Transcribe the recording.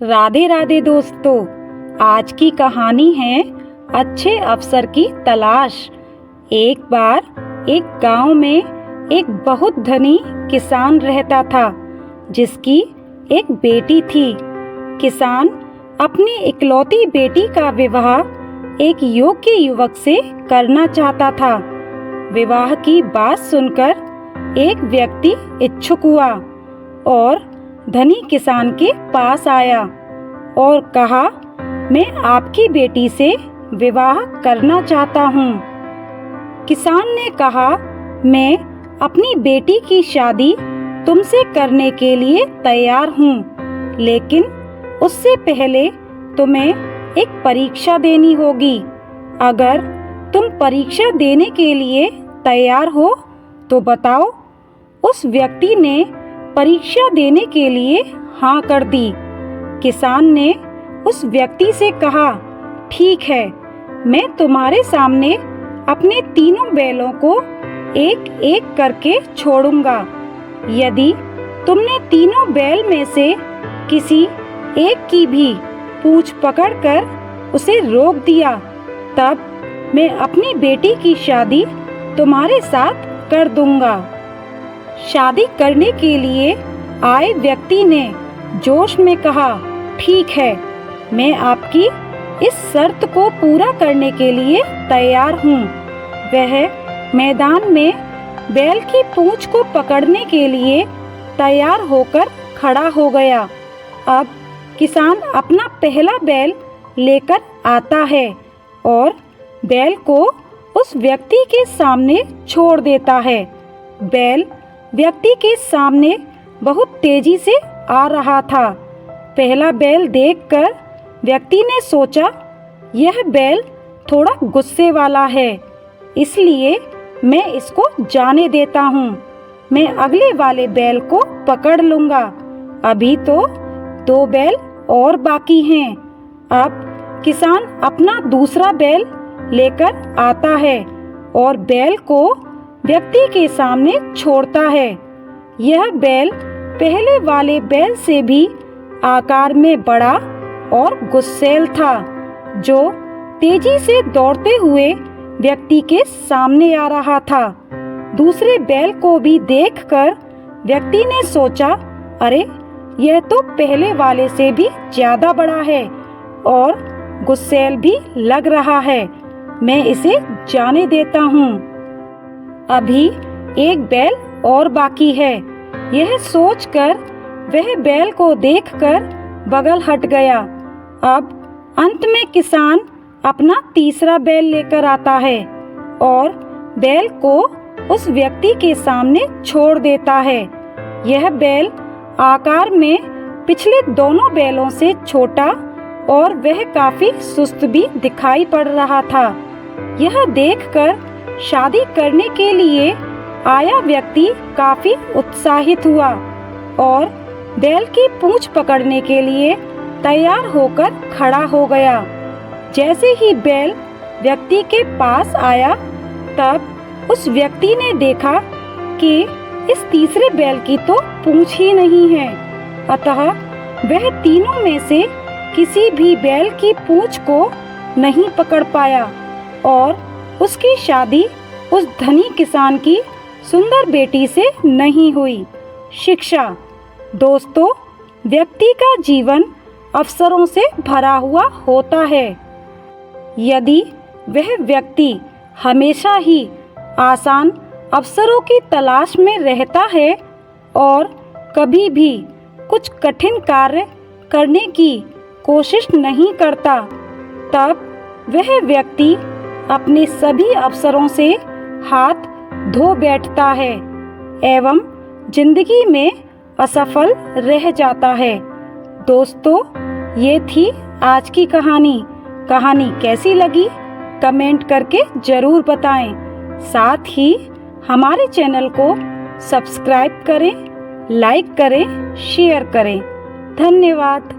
राधे राधे दोस्तों। आज की कहानी है अच्छे अफसर की तलाश। एक बार एक गांव में एक बहुत धनी किसान रहता था जिसकी एक बेटी थी। किसान अपनी इकलौती बेटी का विवाह एक योग्य युवक से करना चाहता था। विवाह की बात सुनकर एक व्यक्ति इच्छुक हुआ और धनी किसान के पास आया और कहा, मैं आपकी बेटी से विवाह करना चाहता हूँ। किसान ने कहा, मैं अपनी बेटी की शादी तुमसे करने के लिए तैयार हूँ, लेकिन उससे पहले तुम्हें एक परीक्षा देनी होगी। अगर तुम परीक्षा देने के लिए तैयार हो तो बताओ। उस व्यक्ति ने परीक्षा देने के लिए हाँ कर दी। किसान ने उस व्यक्ति से कहा, ठीक है, मैं तुम्हारे सामने अपने तीनों बैलों को एक एक करके छोड़ूंगा। यदि तुमने तीनों बैल में से किसी एक की भी पूंछ पकड़कर उसे रोक दिया, तब मैं अपनी बेटी की शादी तुम्हारे साथ कर दूंगा। शादी करने के लिए आए व्यक्ति ने जोश में कहा, ठीक है, मैं आपकी इस शर्त को पूरा करने के लिए तैयार हूँ। वह मैदान में बैल की पूंछ को पकड़ने के लिए तैयार होकर खड़ा हो गया। अब किसान अपना पहला बैल लेकर आता है और बैल को उस व्यक्ति के सामने छोड़ देता है। बैल व्यक्ति के सामने बहुत तेजी से आ रहा था। पहला बैल देखकर व्यक्ति ने सोचा, यह बैल थोड़ा गुस्से वाला है, इसलिए मैं इसको जाने देता हूँ। मैं अगले वाले बैल को पकड़ लूँगा। अभी तो 2 बैल और बाकी हैं। अब किसान अपना दूसरा बैल लेकर आता है और बैल को व्यक्ति के सामने छोड़ता है। यह बैल पहले वाले बैल से भी आकार में बड़ा और गुस्सैल था, जो तेजी से दौड़ते हुए व्यक्ति के सामने आ रहा था। दूसरे बैल को भी देखकर व्यक्ति ने सोचा, अरे, यह तो पहले वाले से भी ज्यादा बड़ा है और गुस्सैल भी लग रहा है, मैं इसे जाने देता हूँ। अभी एक बैल और बाकी है। यह सोचकर वह बैल को देखकर बगल हट गया। अब अंत में किसान अपना तीसरा बैल लेकर आता है और बैल को उस व्यक्ति के सामने छोड़ देता है। यह बैल आकार में पिछले दोनों बैलों से छोटा और वह काफी सुस्त भी दिखाई पड़ रहा था। यह देखकर शादी करने के लिए आया व्यक्ति काफी उत्साहित हुआ और बैल की पूंछ पकड़ने के लिए तैयार होकर खड़ा हो गया। जैसे ही बैल व्यक्ति के पास आया, तब उस व्यक्ति ने देखा कि इस तीसरे बैल की तो पूंछ ही नहीं है। अतः वह तीनों में से किसी भी बैल की पूंछ को नहीं पकड़ पाया और उसकी शादी उस धनी किसान की सुंदर बेटी से नहीं हुई। शिक्षा। दोस्तों, व्यक्ति का जीवन अवसरों से भरा हुआ होता है। यदि वह व्यक्ति हमेशा ही आसान अवसरों की तलाश में रहता है और कभी भी कुछ कठिन कार्य करने की कोशिश नहीं करता, तब वह व्यक्ति अपने सभी अवसरों से हाथ धो बैठता है एवं जिंदगी में असफल रह जाता है। दोस्तों, ये थी आज की कहानी। कहानी कैसी लगी कमेंट करके ज़रूर बताएं। साथ ही हमारे चैनल को सब्सक्राइब करें, लाइक करें, शेयर करें। धन्यवाद।